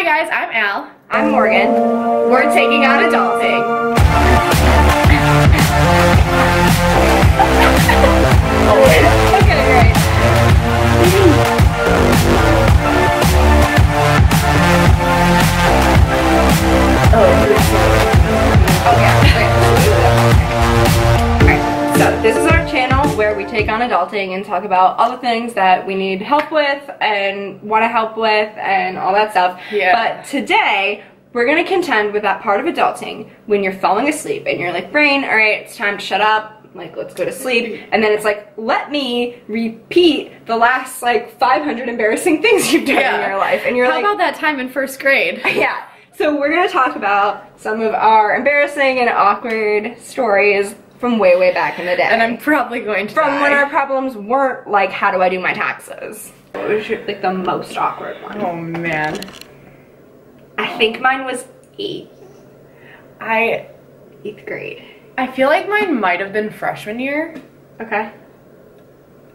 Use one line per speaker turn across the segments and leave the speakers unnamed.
Hi guys, I'm Al.
I'm Morgan.
We're taking on adulting.
Oh wait. Okay, great. Alright, so this is our channel where we take on adulting and talk about all the things that we need help with and want to help with and all that stuff.
Yeah.
But today, we're going to contend with that part of adulting when you're falling asleep and you're like, brain, alright, it's time to shut up, like, let's go to sleep. And then it's like, let me repeat the last, like, 500 embarrassing things you've done in your life. And you're
How
like,
about that time in first grade?
yeah. So we're going to talk about some of our embarrassing and awkward stories from way, way back in the day.
And I'm probably going to
From when our problems weren't like, how do I do my taxes? What was your, like, the most awkward one?
Oh man.
I think mine was 8th grade.
I feel like mine might have been freshman year.
Okay.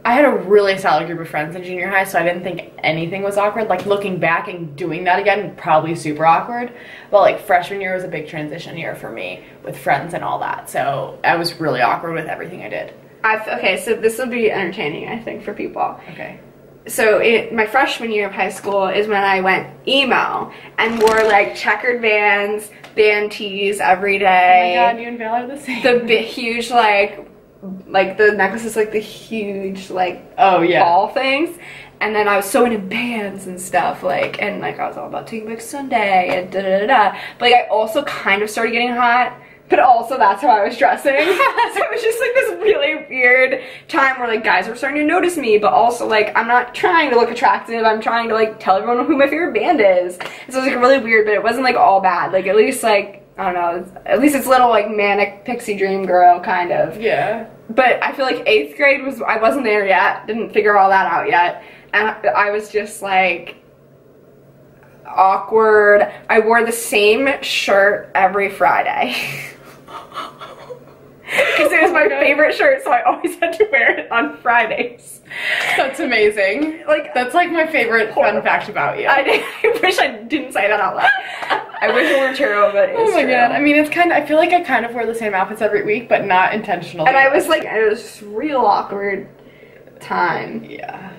I had a really solid group of friends in junior high, so I didn't think anything was awkward. Like, looking back and doing that again, probably super awkward. But, like, freshman year was a big transition year for me with friends and all that. So I was really awkward with everything I did.
Okay, so this will be entertaining, I think, for people.
Okay.
So my freshman year of high school is when I went emo and wore, like, checkered Vans, band tees every day.
Oh my god, you and Val are the same.
The big, huge, like the necklaces, like the huge, like,
oh yeah,
ball things. And then I was so into bands and stuff, like, and like I was all about Taking Back Sunday and da-da-da-da. But like, I also kind of started getting hot, but also that's how I was dressing. So it was just like this really weird time where like guys were starting to notice me, but also like I'm not trying to look attractive, I'm trying to like tell everyone who my favorite band is. And so it was like really weird, but it wasn't like all bad. Like, at least, like, I don't know, at least it's little, like, manic pixie dream girl kind of.
Yeah.
But I feel like 8th grade was, I wasn't there yet, didn't figure all that out yet. And I was just, like, awkward. I wore the same shirt every Friday. Because it was my favorite shirt, so I always had to wear it on Fridays.
That's amazing. Like, that's like my favorite fun fact about you.
I wish I didn't say that out loud. I wish it were true, but it's
oh my
true.
god. I mean, it's kind of, I feel like I kind of wear the same outfits every week, but not intentionally.
And I was like, it was just real awkward time.
Yeah.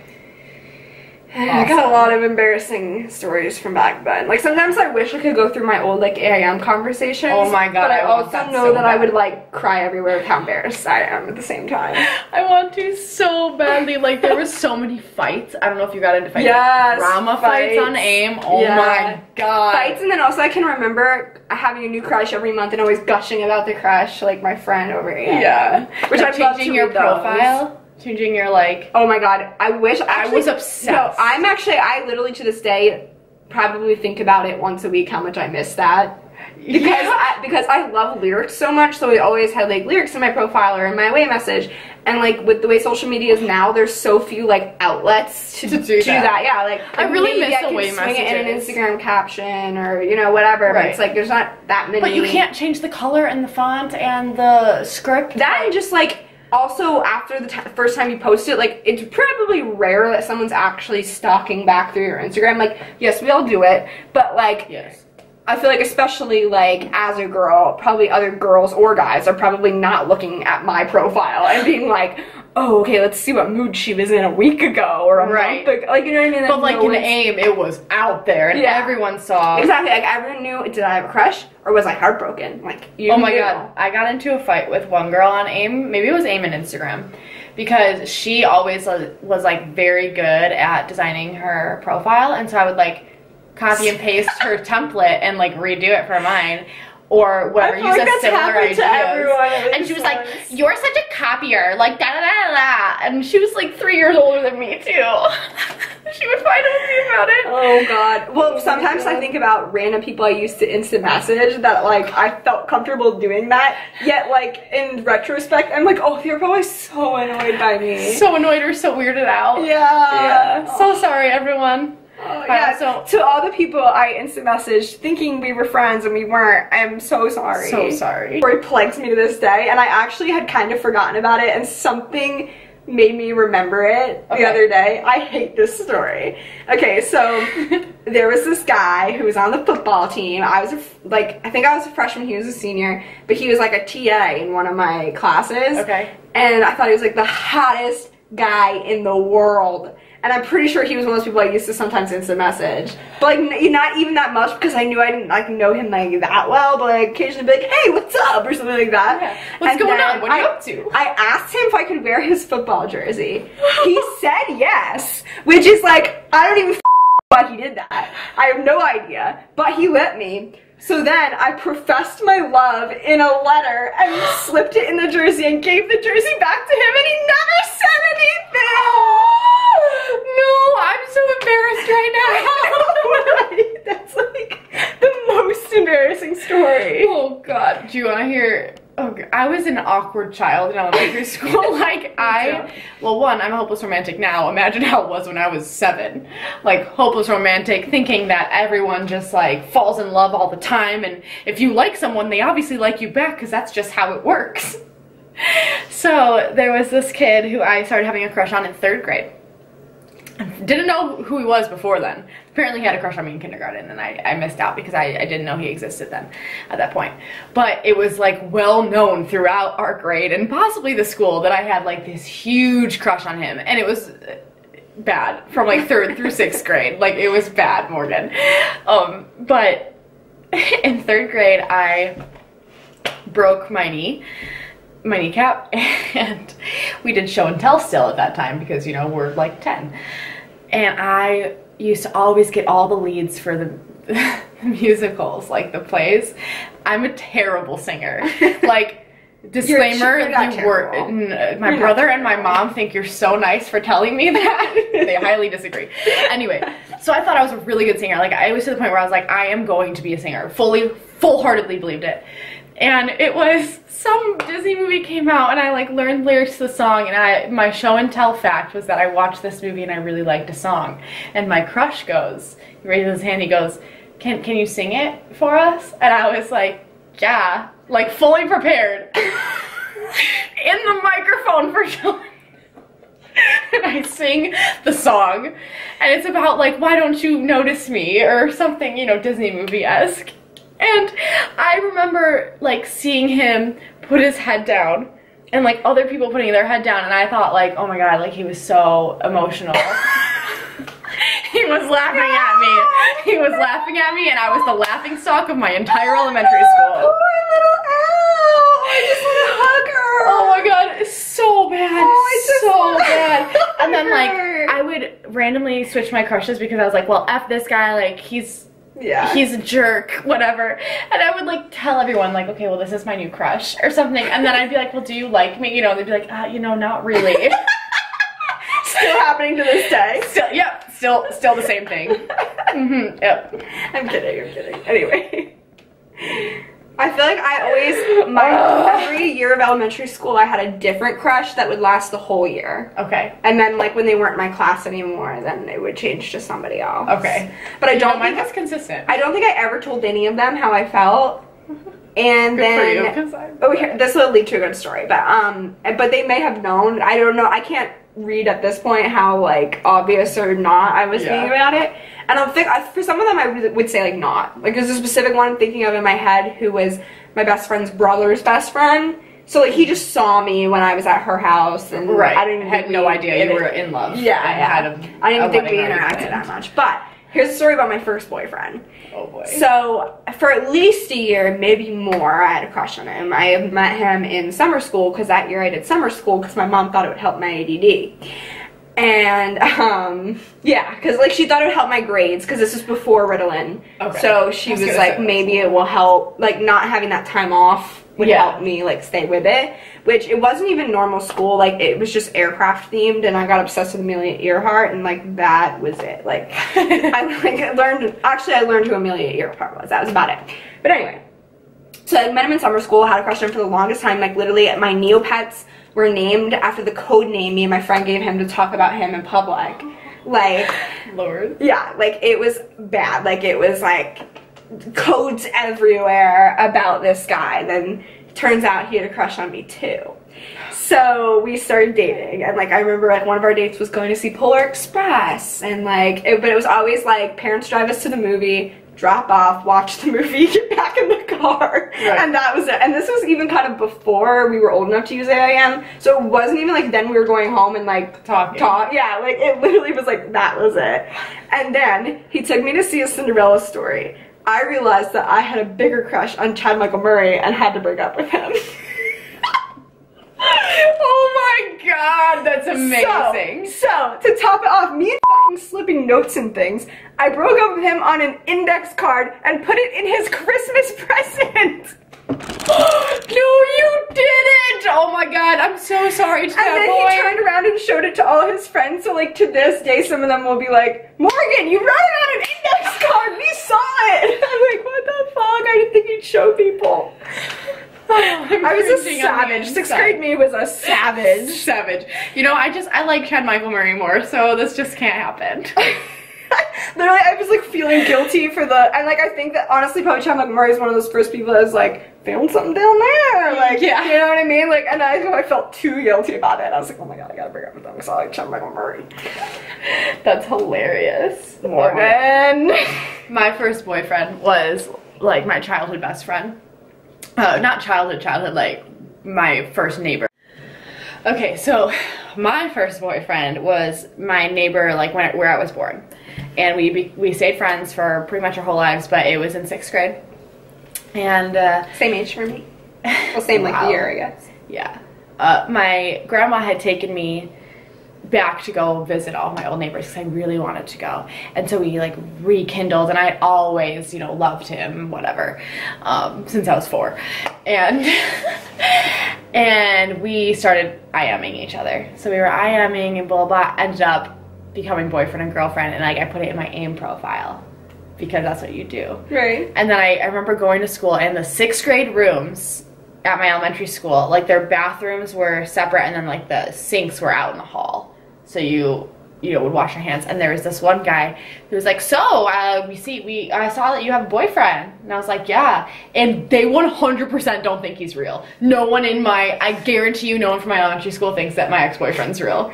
Awesome. I got a lot of embarrassing stories from back then. Like, sometimes I wish I could go through my old, like, AIM conversations.
Oh my god,
but I also know that
bad.
I would, like, cry everywhere with how embarrassed I am at the same time.
I want to so badly. Like, there was so many fights. I don't know if you got into fights.
Yes,
Drama fights on AIM. Oh
yeah.
my god.
Fights, and then also I can remember having a new crush every month and always gushing about the crush, like my friend over AIM.
Yeah.
Which
like,
I'd love to
changing your
read those.
profile. Changing your, like...
Oh my god, I wish... Actually,
I was obsessed.
No, I literally to this day probably think about it once a week how much I miss that. Because I love lyrics so much, so I always had, like, lyrics in my profile or in my away message. And, like, with the way social media is now, there's so few, like, outlets to do that. Yeah, like,
I really miss the way
swing
messages.
it in an Instagram caption or, you know, whatever. But it's like, there's not that many.
But you can't change the color and the font and the script.
That and just, like... Also, after the first time you post it, like, it's probably rare that someone's actually stalking back through your Instagram. Like, yes, we all do it, but, like,
yes.
I feel like especially, like, as a girl, probably other girls or guys are probably not looking at my profile and being like, oh, okay, let's see what mood she was in a week ago or a month ago. Like, you know what I mean?
But, like, in AIM, it was out there, and everyone saw.
Exactly. Like, everyone knew, did I have a crush, or was I heartbroken? Like, you
Oh my
knew.
god. I got into a fight with one girl on AIM. Maybe it was AIM and Instagram. Because she always was, like, very good at designing her profile, and so I would, like, copy and paste her template and, like, redo it for mine. Or whatever, use a similar ideas. And she was like, you're such a copier, like da da da da. And she was like 3 years older than me too. She would fight with me about it.
Oh god. Well, sometimes I think about random people I used to instant message that, like, I felt comfortable doing that. Yet, like, in retrospect, I'm like, oh, they're probably so annoyed by me.
So annoyed or so weirded out.
Yeah.
So sorry, everyone.
Oh, yeah, so to all the people I instant messaged thinking we were friends and we weren't, I am so sorry.
So sorry.
It plagues me to this day, and I actually had kind of forgotten about it, and something made me remember it the other day. I hate this story. Okay, so there was this guy who was on the football team. I was I think I was a freshman, he was a senior, but he was like a TA in one of my classes.
Okay.
And I thought he was like the hottest guy in the world. And I'm pretty sure he was one of those people I used to sometimes instant message. But like not even that much, because I knew I didn't like know him like that well, but like occasionally be like, hey, what's up? Or something like that.
Yeah. What's going on? What are you up to?
I asked him if I could wear his football jersey. He said yes, which is like, I don't even why he did that. I have no idea. But he let me. So then I professed my love in a letter and slipped it in the jersey and gave the jersey back to him, and he never said anything.
No, I'm so embarrassed right
now. That's like the most embarrassing story.
Oh God, do you want to hear? Oh, I was an awkward child in elementary school. Like well, one, I'm a hopeless romantic now. Imagine how it was when I was 7. Like hopeless romantic, thinking that everyone just like falls in love all the time, and if you like someone, they obviously like you back because that's just how it works. So there was this kid who I started having a crush on in 3rd grade. Didn't know who he was before then. Apparently he had a crush on me in kindergarten, and I missed out because I didn't know he existed then at that point. But it was like well known throughout our grade and possibly the school that I had like this huge crush on him, and it was bad from like 3rd through 6th grade. Like it was bad, Morgan. But in 3rd grade I broke my kneecap, and we did show and tell still at that time because, you know, we're like 10. And I used to always get all the leads for the musicals, like the plays. I'm a terrible singer. Like, disclaimer, my brother and my mom think you're so nice for telling me that. They highly disagree. Anyway, so I thought I was a really good singer. Like, I was to the point where I was like, I am going to be a singer. Full-heartedly believed it. And it was some Disney movie came out, and I like learned lyrics to the song, and my show and tell fact was that I watched this movie and I really liked a song. And my crush goes, he raises his hand, he goes, can you sing it for us? And I was like, yeah, like fully prepared in the microphone for sure. And I sing the song, and it's about like, why don't you notice me, or something, you know, Disney movie-esque. And I remember like seeing him put his head down and like other people putting their head down, and I thought like, oh my God, like he was so emotional. He was laughing at me. He was laughing at me, and I was the laughing stock of my entire elementary school.
Poor little Elle. I just want to hug her.
Oh my God, it's so bad. So bad. And then like I would randomly switch my crushes because I was like, well, F this guy, like he's a jerk, whatever. And I would like tell everyone like, okay, well, this is my new crush or something. And then I'd be like, well, do you like me? You know, they'd be like, you know, not really.
Still happening to this day.
Still the same thing. Yep.
I'm kidding. Anyway. I feel like I always, every year of elementary school, I had a different crush that would last the whole year.
Okay.
And then, like, when they weren't my class anymore, then it would change to somebody else.
Okay.
But I don't think
that's consistent.
I don't think I ever told any of them how I felt. And
good
then, this will lead to a good story. But they may have known. I don't know. I can't read at this point how, like, obvious or not I was thinking about it. And I think, for some of them, I would say, like, not. Like, there's a specific one I'm thinking of in my head who was my best friend's brother's best friend. So, like, he just saw me when I was at her house. And I didn't
had no idea you were in love.
Yeah. I didn't even think we interacted that much. But here's a story about my first boyfriend.
Oh, boy.
So, for at least a year, maybe more, I had a crush on him. I had met him in summer school, because that year I did summer school because my mom thought it would help my ADD. And, yeah, because, like, she thought it would help my grades, because this was before Ritalin. Okay. So she was like, maybe it will help, like, not having that time off would help me, like, stay with it. Which, it wasn't even normal school, like, it was just aircraft themed, and I got obsessed with Amelia Earhart, and, like, that was it. Like, I learned who Amelia Earhart was. That was about it. But anyway, so I met him in summer school, had a crush on him for the longest time, like, literally, my Neopets were named after the code name me and my friend gave him to talk about him in public. Like,
Lord.
Yeah, like, it was bad. Like, it was, like, codes everywhere about this guy. Then turns out he had a crush on me, too. So we started dating, and like I remember like one of our dates was going to see Polar Express, and like but it was always like parents drive us to the movie, drop off, watch the movie, get back in the car, right. And that was it. And this was even kind of before we were old enough to use AIM, so it wasn't even like then we were going home and like talk. Yeah, like it literally was like that was it. And then he took me to see A Cinderella Story. I realized that I had a bigger crush on Chad Michael Murray and had to break up with him.
Oh my god, that's amazing.
So to top it off, me and fucking slipping notes and things, I broke up with him on an index card and put it in his Christmas present.
No, you didn't! Oh my god, I'm so sorry to that boy.
And then he turned around and showed it to all his friends, so like to this day some of them will be like, Morgan, you wrote it on an index card, we saw it! I'm like, what the fuck? I didn't think he'd show people. I was a savage. 6th grade me was a savage.
Savage. You know, I like Chad Michael Murray more, so this just can't happen.
Literally, I was like feeling guilty for the, and like I think that honestly probably Chad Michael Murray is one of those first people that was like, found something down there, like, yeah. You know what I mean? Like, and I felt too guilty about it. I was like, oh my god, I gotta break up with them because I like Chad Michael Murray.
That's hilarious.
Morgan.
My first boyfriend was like my childhood best friend. Not childhood, like my first neighbor. Okay, so my first boyfriend was my neighbor, like where I was born, and we stayed friends for pretty much our whole lives. But it was in 6th grade, and
same age for me. Well, same like year, I guess.
Yeah, my grandma had taken me back to go visit all my old neighbors because I really wanted to go, and so we like rekindled, and I always, you know, loved him, whatever, since I was 4, and and we started IMing each other. So we were IMing and blah blah, ended up becoming boyfriend and girlfriend, and like I put it in my AIM profile because that's what you do,
right? And
then I remember going to school, and the 6th grade rooms at my elementary school, like their bathrooms were separate, and then like the sinks were out in the hall, so you know, would wash your hands. And there was this one guy who was like, so I saw that you have a boyfriend, and I was like, yeah. And they 100% don't think he's real. No one in my, I guarantee you, no one from my elementary school thinks that my ex-boyfriend's real.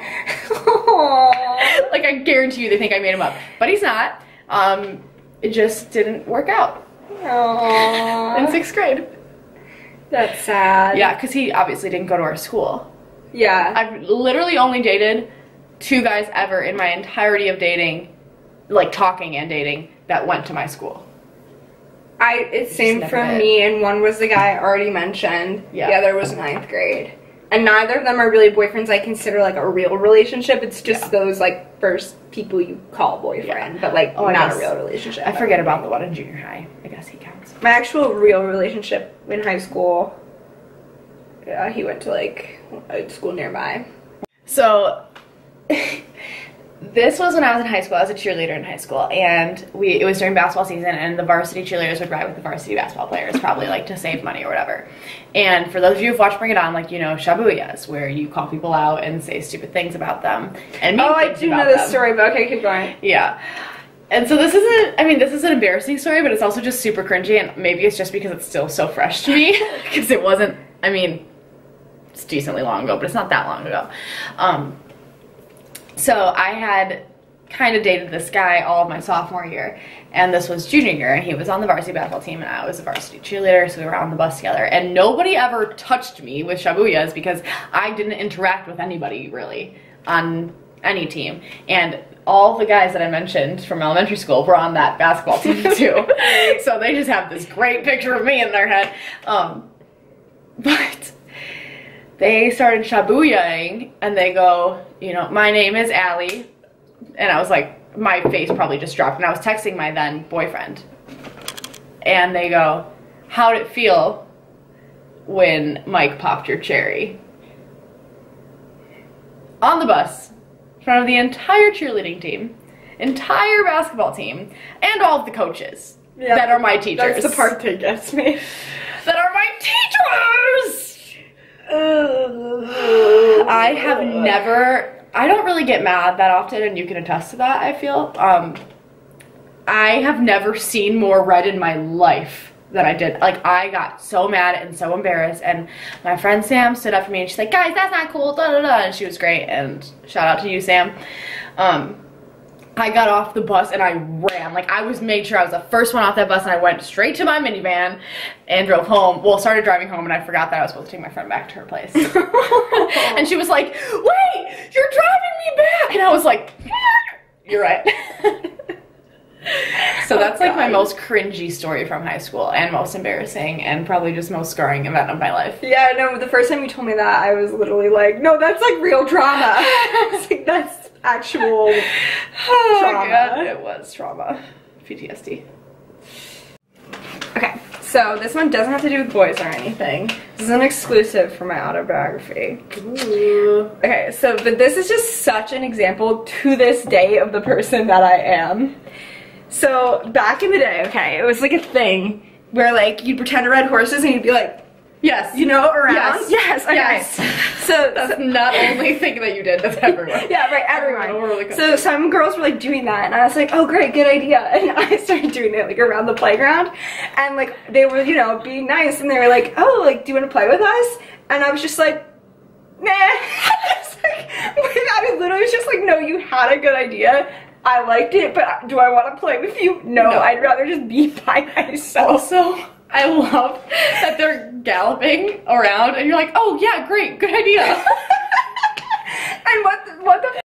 Like I guarantee you they think I made him up, but he's not. It just didn't work out.
Aww.
In 6th grade.
That's sad.
Yeah, because he obviously didn't go to our school.
Yeah.
I've literally only dated 2 guys ever in my entirety of dating, like talking and dating, that went to my school.
It's same for me, and one was the guy I already mentioned. Yeah. The other was 9th grade. And neither of them are really boyfriends I consider like a real relationship. It's just those like first people you call boyfriend, but like not a real relationship.
I forget about the one in junior high. I guess he counts.
My actual real relationship in high school, he went to like a school nearby.
So this was when I was in high school. I was a cheerleader in high school, and it was during basketball season, and the varsity cheerleaders would ride with the varsity basketball players, probably like to save money or whatever. And for those of you who've watched Bring It On, like, you know, shabuyas, where you call people out and say stupid things about them. And
I do know this story, but okay, keep going.
Yeah. And so this is an embarrassing story, but it's also just super cringy, and maybe it's just because it's still so fresh to me, because it wasn't, I mean, it's decently long ago, but it's not that long ago. So I had kind of dated this guy all of my sophomore year, and this was junior year, and he was on the varsity basketball team, and I was a varsity cheerleader, so we were on the bus together, and nobody ever touched me with shabuyas because I didn't interact with anybody really on any team, and all the guys that I mentioned from elementary school were on that basketball team too. So they just have this great picture of me in their head. But they started shabuyaing, and they go, you know, my name is Allie. And I was like, my face probably just dropped, and I was texting my then boyfriend. And they go, how'd it feel when Mike popped your cherry? On the bus, in front of the entire cheerleading team, entire basketball team, and all of the coaches that are my teachers.
That's the part that gets me.
That are my teachers! I have never, I don't really get mad that often, and you can attest to that, I feel. I have never seen more red in my life that I did. Like, I got so mad and so embarrassed, and my friend Sam stood up for me and she's like, guys, that's not cool, da da da, and she was great, and shout out to you, Sam. I got off the bus and I ran. Like, I made sure I was the first one off that bus, and I went straight to my minivan and drove home. Well, started driving home, and I forgot that I was supposed to take my friend back to her place. And she was like, wait, you're driving me back. And I was like, you're right. So that's like my most cringy story from high school, and most embarrassing, and probably just most scarring event of my life.
Yeah, no, the first time you told me that, I was literally like, no, that's like real trauma. I was like, that's actual trauma.
God, it was trauma. PTSD.
Okay, so this one doesn't have to do with boys or anything. This is an exclusive for my autobiography.
Ooh.
Okay, so, but this is just such an example to this day of the person that I am. So, back in the day, okay, it was like a thing where, like, you'd pretend to ride horses and you'd be like,
yes.
You know, around?
Yes.
Yes, okay.
Yes.
So,
that's not the only thing that you did, that's everyone.
Yeah, right, everyone. So, some girls were, like, doing that, and I was like, oh, great, good idea. And I started doing it, like, around the playground. And, like, they were, you know, being nice, and they were like, oh, like, do you want to play with us? And I was just like, nah. I literally was just like, no, you had a good idea. I liked it, but do I want to play with you? No, I'd rather just be by myself.
Also, I love that they're galloping around and you're like, oh yeah, great, good idea.
And what the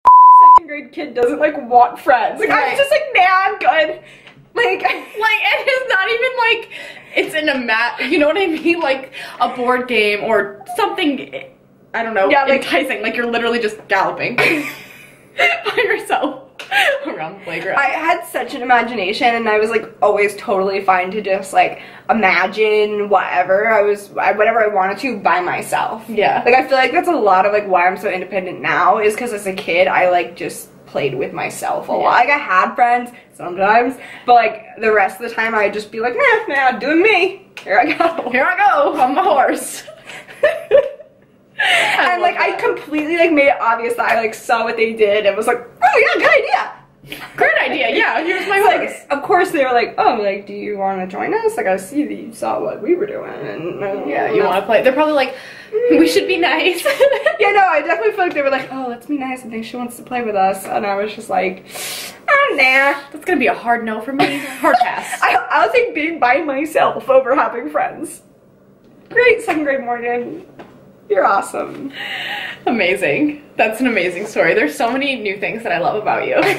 second grade kid doesn't like want friends? Like, right. I was just like, nah, I'm good. Like,
and it's not even like it's in a mat, you know what I mean? Like a board game or something, I don't know, like, enticing. Like, you're literally just galloping by yourself around the playground.
I had such an imagination, and I was like always totally fine to just like imagine whatever whatever I wanted to by myself.
Yeah.
Like, I feel like that's a lot of like why I'm so independent now, is because as a kid I like just played with myself a lot. Like, I had friends sometimes, but like the rest of the time I'd just be like, nah, doing me. Here I go
on my horse.
And like, I completely like made it obvious that I like saw what they did and was like, oh yeah, good idea.
Great idea, yeah, here's my horse.
Like, of course they were like, oh, like, do you want to join us? Like, I see that you saw what we were doing, and
yeah, you want to play. They're probably like, we should be nice.
Yeah, no, I definitely feel like they were like, oh, let's be nice, I think she wants to play with us. And I was just like, oh, nah.
That's gonna be a hard no for me. Hard pass.
I'll take being by myself over having friends. Great, second grade Morgan. You're awesome.
Amazing. That's an amazing story. There's so many new things that I love about you. I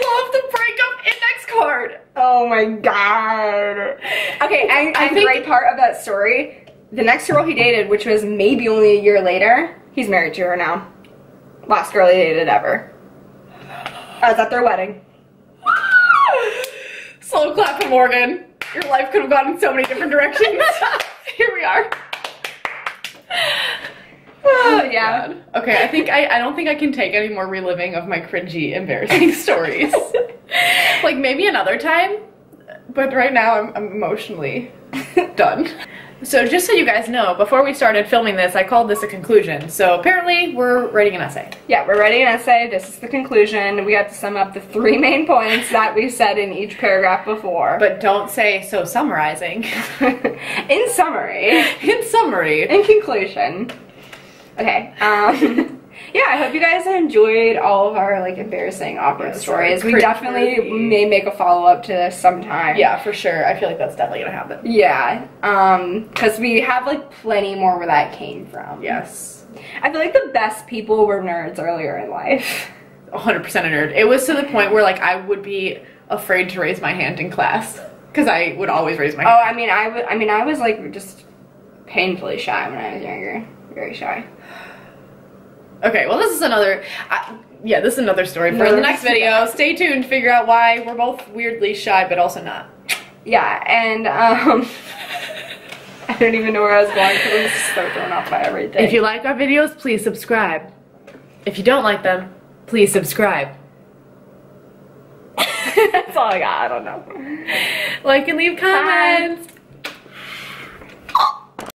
love the breakup index card.
Oh my god. Okay, and the great part of that story, the next girl he dated, which was maybe only a year later, he's married to her now. Last girl he dated ever. I was at their wedding.
Slow clap for Morgan. Your life could have gone in so many different directions. Here we are.
Oh, yeah.
God. Okay, I don't think I can take any more reliving of my cringy, embarrassing stories. Like, maybe another time, but right now I'm emotionally done. So just so you guys know, before we started filming this, I called this a conclusion. So apparently we're writing an essay.
Yeah, we're writing an essay. This is the conclusion. We have to sum up the 3 main points that we said in each paragraph before.
But don't say so summarizing.
In summary.
In summary.
In conclusion. Okay, yeah, I hope you guys enjoyed all of our like embarrassing, awkward stories. We definitely may make a follow-up to this sometime.
Yeah, for sure. I feel like that's definitely gonna happen.
Yeah, because we have like plenty more where that came from.
Yes.
I feel like the best people were nerds earlier in life.
100% a nerd. It was to the point where like I would be afraid to raise my hand in class because I would always raise my hand.
Oh, I was like just painfully shy when I was younger. Very shy.
Okay, well, this is another story for the next video. Stay tuned to figure out why we're both weirdly shy, but also not.
Yeah, and I don't even know where I was going because I'm just so thrown off by everything.
If you like our videos, please subscribe. If you don't like them, please subscribe.
That's all I got. I don't know.
Like and leave comments. Bye.